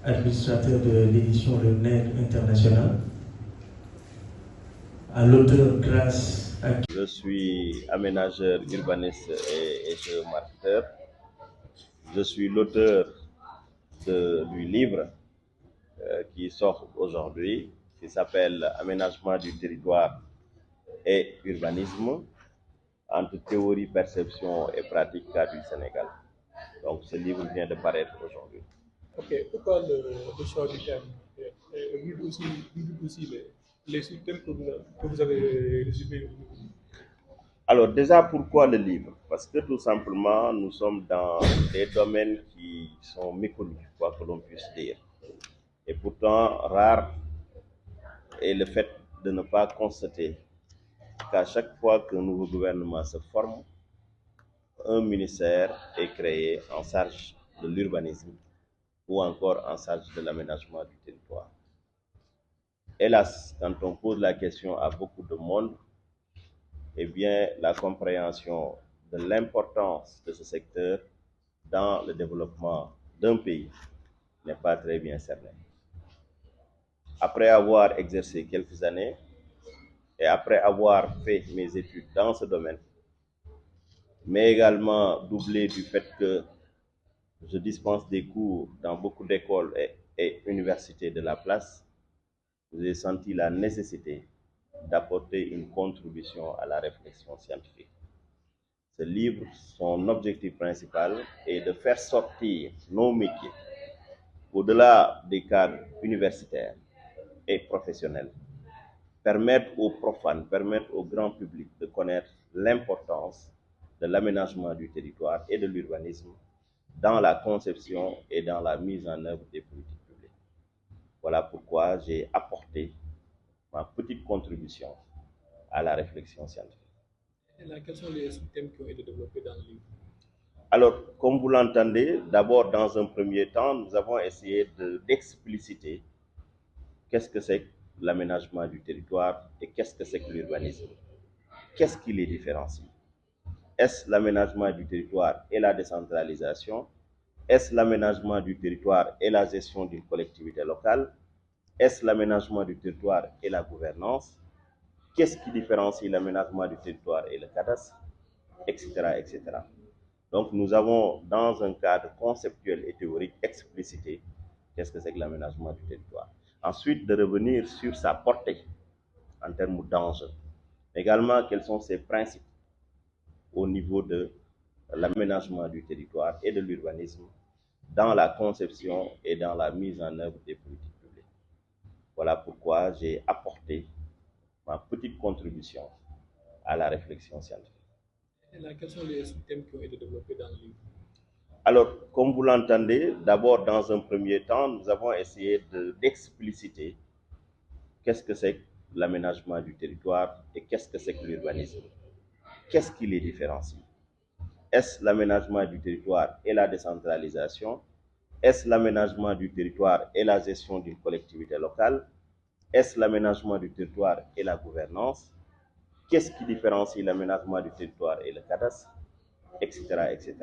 administrateur de l'édition Le Nègre International, à l'auteur grâce à... Je suis aménageur, urbaniste et géomarqueur. Je suis l'auteur du livre qui sort aujourd'hui, qui s'appelle Aménagement du territoire et urbanisme, entre théorie, perception et pratique cas du Sénégal. Donc ce livre vient de paraître aujourd'hui. Ok, pourquoi le choix du thème vu aussi les thèmes que vous avez résumés? Alors déjà, pourquoi le livre? Parce que tout simplement, nous sommes dans des domaines qui sont méconnus, quoi que l'on puisse dire. Et pourtant, rare est le fait de ne pas constater qu'à chaque fois qu'un nouveau gouvernement se forme, un ministère est créé en charge de l'urbanisme ou encore en charge de l'aménagement du territoire. Hélas, quand on pose la question à beaucoup de monde, eh bien, la compréhension de l'importance de ce secteur dans le développement d'un pays n'est pas très bien cernée. Après avoir exercé quelques années et après avoir fait mes études dans ce domaine, mais également doublé du fait que je dispense des cours dans beaucoup d'écoles et universités de la place, j'ai senti la nécessité d'apporter une contribution à la réflexion scientifique. Ce livre, son objectif principal est de faire sortir nos métiers au-delà des cadres universitaires et professionnels, permettre aux profanes, permettre au grand public de connaître l'importance de l'aménagement du territoire et de l'urbanisme dans la conception et dans la mise en œuvre des politiques publiques. Voilà pourquoi j'ai apporté ma petite contribution à la réflexion scientifique. Et là, quels sont les thèmes qui ont été développés dans le livre? Alors, comme vous l'entendez, d'abord, dans un premier temps, nous avons essayé d'expliciter qu'est-ce que c'est que l'aménagement du territoire et qu'est-ce que c'est que l'urbanisme. Qu'est-ce qui les différencie? Est-ce l'aménagement du territoire et la décentralisation? Est-ce l'aménagement du territoire et la gestion d'une collectivité locale? Est-ce l'aménagement du territoire et la gouvernance? Qu'est-ce qui différencie l'aménagement du territoire et le cadastre? Etc., etc. Donc, nous avons, dans un cadre conceptuel et théorique, explicité qu'est-ce que c'est que l'aménagement du territoire. Ensuite, de revenir sur sa portée en termes d'enjeux. Également, quels sont ses principes au niveau de l'aménagement du territoire et de l'urbanisme dans la conception et dans la mise en œuvre des politiques publiques. Voilà pourquoi j'ai apporté ma petite contribution à la réflexion scientifique. Et là, quels sont les thèmes qui ont été développés dans le livre? Alors, comme vous l'entendez, d'abord, dans un premier temps, nous avons essayé d'expliciter qu'est-ce que c'est que l'aménagement du territoire et qu'est-ce que c'est que l'urbanisme. Qu'est-ce qui les différencie? Est-ce l'aménagement du territoire et la décentralisation? Est-ce l'aménagement du territoire et la gestion d'une collectivité locale? Est-ce l'aménagement du territoire et la gouvernance? Qu'est-ce qui différencie l'aménagement du territoire et le cadastre? Etc., etc.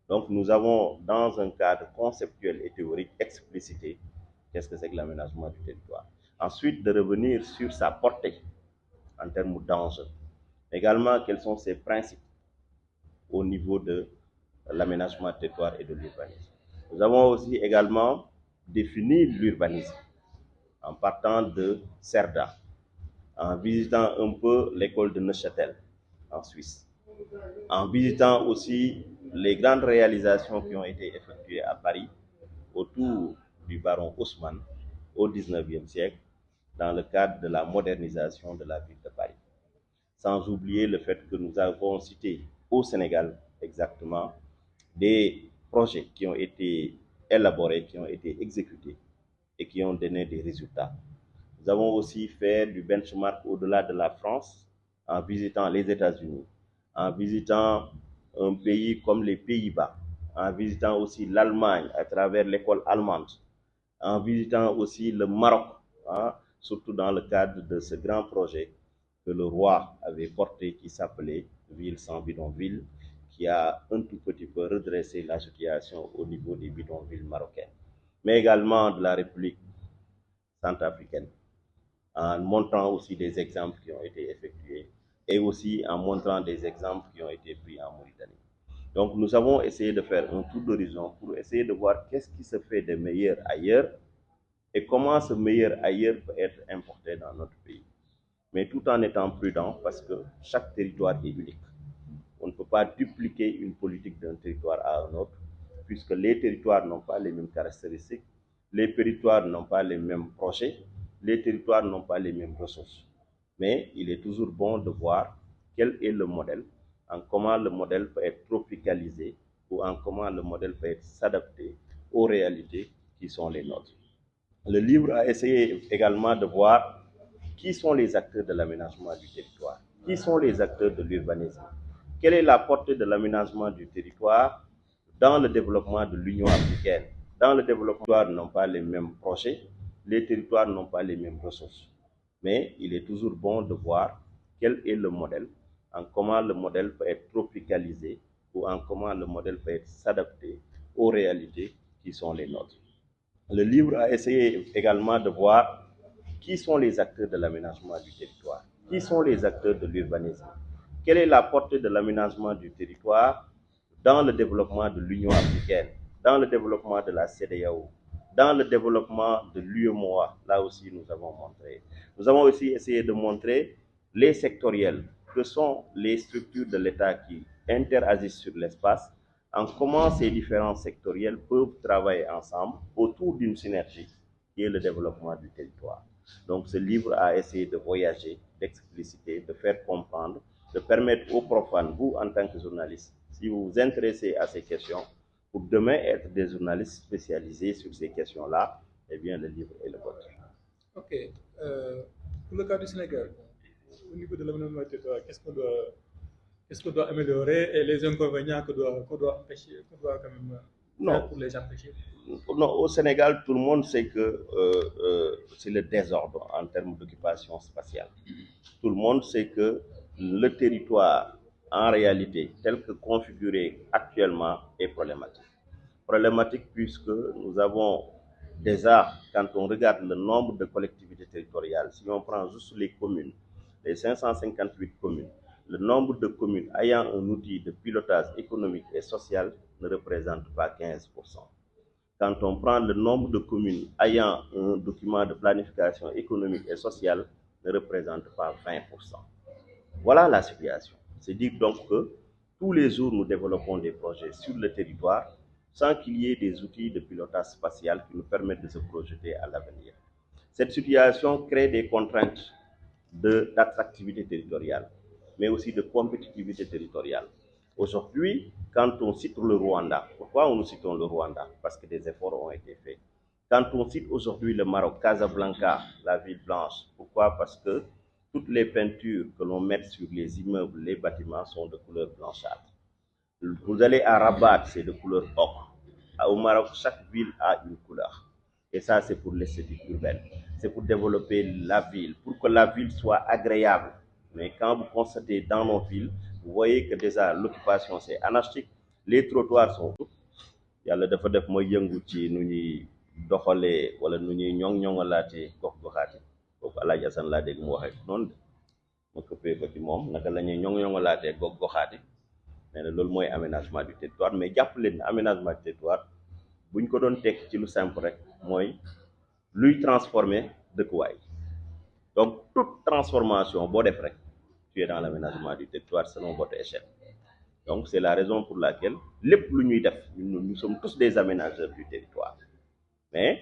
Donc, nous avons, dans un cadre conceptuel et théorique, explicité qu'est-ce que c'est que l'aménagement du territoire. Ensuite, de revenir sur sa portée en termes d'enjeux. Également, quels sont ses principes au niveau de l'aménagement du territoire et de l'urbanisme. Nous avons aussi également défini l'urbanisme en partant de Cerda, en visitant un peu l'école de Neuchâtel en Suisse, en visitant aussi les grandes réalisations qui ont été effectuées à Paris autour du baron Haussmann au XIXe siècle dans le cadre de la modernisation de la ville de Paris. Sans oublier le fait que nous avons cité au Sénégal exactement des projets qui ont été élaborés, qui ont été exécutés et qui ont donné des résultats. Nous avons aussi fait du benchmark au-delà de la France en visitant les États-Unis, en visitant un pays comme les Pays-Bas, en visitant aussi l'Allemagne à travers l'école allemande, en visitant aussi le Maroc, hein, surtout dans le cadre de ce grand projet que le roi avait porté qui s'appelait Ville sans bidonville, qui a un tout petit peu redressé la situation au niveau des bidonvilles marocains. mais également de la République centrafricaine, en montrant aussi des exemples qui ont été effectués et aussi en montrant des exemples qui ont été pris en Mauritanie. Donc nous avons essayé de faire un tour d'horizon pour essayer de voir qu'est-ce qui se fait de meilleur ailleurs et comment ce meilleur ailleurs peut être importé dans notre pays. Mais tout en étant prudent parce que chaque territoire est unique. On ne peut pas dupliquer une politique d'un territoire à un autre puisque les territoires n'ont pas les mêmes caractéristiques, les territoires n'ont pas les mêmes projets, les territoires n'ont pas les mêmes ressources. Mais il est toujours bon de voir quel est le modèle, en comment le modèle peut être tropicalisé ou en comment le modèle peut s'adapter aux réalités qui sont les nôtres. Le livre a essayé également de voir qui sont les acteurs de l'aménagement du territoire, qui sont les acteurs de l'urbanisme, quelle est la portée de l'aménagement du territoire dans le développement de l'Union africaine. Dans le développement, les territoires n'ont pas les mêmes projets, les territoires n'ont pas les mêmes ressources. Mais il est toujours bon de voir quel est le modèle, en comment le modèle peut être tropicalisé ou en comment le modèle peut s'adapter aux réalités qui sont les nôtres. Le livre a essayé également de voir qui sont les acteurs de l'aménagement du territoire, qui sont les acteurs de l'urbanisme, quelle est la portée de l'aménagement du territoire dans le développement de l'Union africaine, dans le développement de la CEDEAO, dans le développement de l'UEMOA. Là aussi, nous avons montré. Nous avons aussi essayé de montrer les sectoriels, que sont les structures de l'État qui interagissent sur l'espace, en comment ces différents sectoriels peuvent travailler ensemble autour d'une synergie qui est le développement du territoire. Donc ce livre a essayé de voyager, d'expliciter, de faire comprendre, de permettre aux profanes, vous en tant que journaliste, si vous vous intéressez à ces questions, pour demain être des journalistes spécialisés sur ces questions-là, eh bien le livre est le vôtre. Ok. Pour le cas du Sénégal, au niveau de l'aménagement du territoire, qu'est-ce qu'on doit améliorer et les inconvénients qu'on doit empêcher, qu'on doit quand même faire pour les empêcher? Non, au Sénégal, tout le monde sait que c'est le désordre en termes d'occupation spatiale. Tout le monde sait que le territoire, en réalité, tel que configuré actuellement, est problématique. Problématique puisque nous avons déjà, quand on regarde le nombre de collectivités territoriales, si on prend juste les communes, les 558 communes, le nombre de communes ayant un outil de pilotage économique et social ne représente pas 15%. Quand on prend le nombre de communes ayant un document de planification économique et sociale, ne représente pas 20%. Voilà la situation. C'est dire donc que tous les jours, nous développons des projets sur le territoire sans qu'il y ait des outils de pilotage spatial qui nous permettent de se projeter à l'avenir. Cette situation crée des contraintes d'attractivité territoriale, mais aussi de compétitivité territoriale. Aujourd'hui, quand on cite le Rwanda, pourquoi nous citons le Rwanda? Parce que des efforts ont été faits. Quand on cite aujourd'hui le Maroc, Casablanca, la ville blanche, pourquoi? Parce que toutes les peintures que l'on met sur les immeubles, les bâtiments sont de couleur blanchâtre. Vous allez à Rabat, c'est de couleur ocre. Au Maroc, chaque ville a une couleur. Et ça, c'est pour l'esthétique urbaine. C'est pour développer la ville, pour que la ville soit agréable. Mais quand vous constatez dans nos villes, vous voyez que déjà l'occupation c'est anarchique, les trottoirs sont yàlla dafa def mooy yëngu ci nu ñuy doxalee wala nu ñuy ñoŋ-ñoŋalaatee gox-goxaati kooku Alaaji Asan laa dégg mu waxee noonu de ma këppee ko ci moom naka la ñuy ñoŋ-ñoŋalaatee gox-goxaati nee na loolu mooy aménagement du territoire. Mais jàpp leen ne aménagement du territoire buñ ko doon teg ci lu simple rek mooy luy transformer dëkkuwaay. Donc toute transformation boo def rek tu es dans l'aménagement du territoire selon votre échelle. Donc c'est la raison pour laquelle lépp lu ñuy def nous sommes tous des aménageurs du territoire. Mais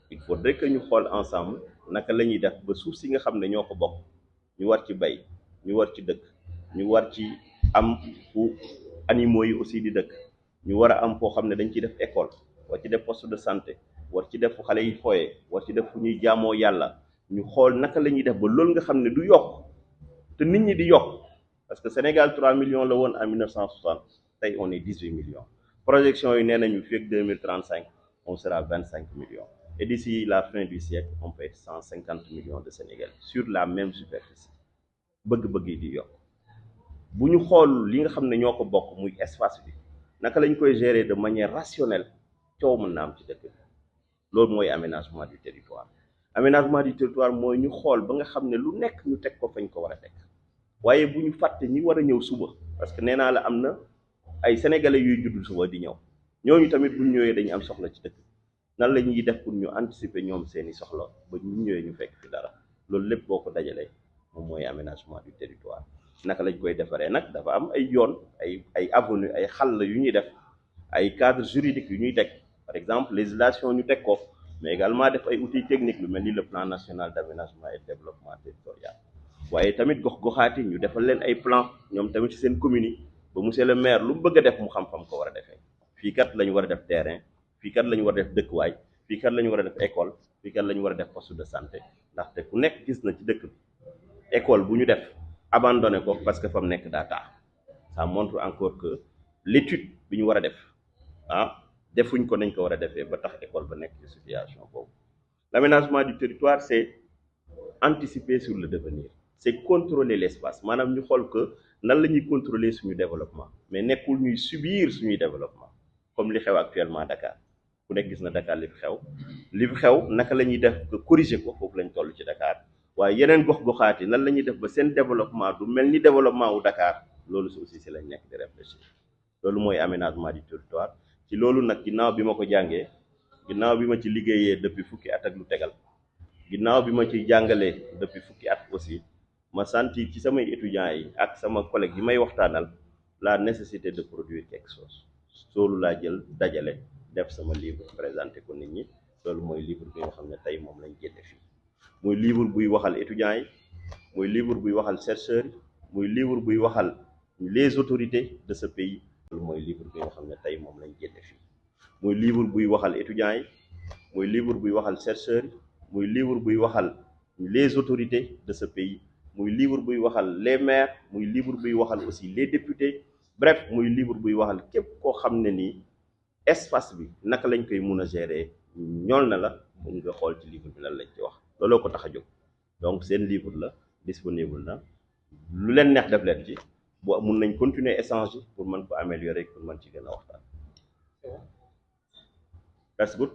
il faudrait que ñu xool ensemble naka la ñuy def ba suuf si nga xam ne ñoo ko bokk ñu war ci bay, ñu war ci dëkk, ñu war ci am fu animaux yi aussi di dëkk, ñu war a am foo xam ne dañ ciy def école, war ci def poste de santé, war ci def fu xale yi fooyee, war ci def fu ñuy jaamoo yàlla. ñu xool naka la ñuy def ba loolu nga xam ne du yokk te nit ñi di yokk parce que Sénégal 3 millions la woon en 1960 tey on est 18 millions. Projection yi nee nañu fii ak 2035 on sera 25 millions et d'ici la fin du siècle on peut être 150 millions de Sénégalais sur la même superficie. bëgg-bëgg yi di yokk bu ñu xool li nga xam ne ñoo ko bokk muy espace bi naka lañ koy gérer de manière rationnelle coow mën na am ci dëkk bi loolu mooy aménagement du territoire. Aménagement du territoire mooy ñu xool ba nga xam ne lu nekk ñu teg ko fañ ko war a teg waaye bu ñu fàtte ñi war a ñëw suba parce que nee naa la am na ay sénégalais yuy judd suba di ñëw ñooñu tamit bu ñu ñëwee dañu am soxla ci dëkk nan la ñuy def pour ñu anticiper ñoom seeni soxla ba ñu ñëwee ñu fekk fi dara loolu lépp boo ko dajalee moom mooy aménagement du territoire. naka lañ koy defaree nag dafa am ay yoon ay avenue ay xàll yu ñuy def ay cadre juridique yu ñuy teg par exemple législation ñu teg ko mais également def ay outils techniques lu mel ni le plan national d'aménagement et de développement territorial waaye tamit gox-goxaati ñu defal leen ay plan ñoom tamit ci seen commune yi ba monsieur le maire lu mu bëgg a def mu xam-xam ko war a defee fii kat la ñu war a def terrain fii kat la ñu war a def dëkkuwaay fii kat la ñu war a def école fii kat la ñu war a def poste de santé ndaxte ku nekk gis na ci dëkk bi école bu ñu def abandonné ko parce que fa mu nekk daa taax ça montre encore que l'étude bi ñu war a def defuñ ko nañ ko war a defee ba tax école ba nekk ci situation boobu. L'aménagement du territoire c'est anticiper sur le devenir c'est contrôler l'espace maanaam ñu xool que nan la ñuy contrôler suñu développement mais nekkul ñuy subir suñuy développement comme li xew actuellement Dakar ku nekk gis na Dakar li fi xew naka la ñuy def que corriger ko foofu lañ toll ci Dakar waaye yeneen gox-goxaat yi nan la ñuy def ba seen développement du mel ni développement wu Dakar loolu aussi si lañ nekk di réfléchir loolu mooy aménagement du territoire ci loolu nag ginnaaw bi ma ko jàngee ginnaaw bi ma ci liggéeyee depuis fukki at ak lu tegal ginnaaw bi ma ci jàngalee depuis fukki at aussi ma sentir ci samay étudiants yi ak sama collègue yi may waxtaanal la nécessité de produire quelque chose loolu laa jël dajale def sama livre présenté ko nit ñi loolu mooy livre bi nga xam ne tey moom lañ génne fii muy livre buy waxal étudiants yi muy livre buy waxal chercheurs yi muy livre buy waxal les autorités de ce pays loolu mooy livre bi nga xam ne tey moom lañ génne fii muy livre buy waxal étudiants yi muy livre buy waxal chercheurs yi muy livre buy waxal les autorités de ce pays muy livre buy waxal les maires muy livre buy waxal aussi les députés bref muy livre buy waxal képp koo xam ne nii espace bi naka lañ koy mun a gérer ñool na la mun nga xool ci livre bi lan lañ ci wax looloo ko tax a jóg donc seen livre la disponible na lu leen neex def leen ci bu mun nañ continuer échange pour mën ko améliorer pour mën ci gën a waxtaan. That's good.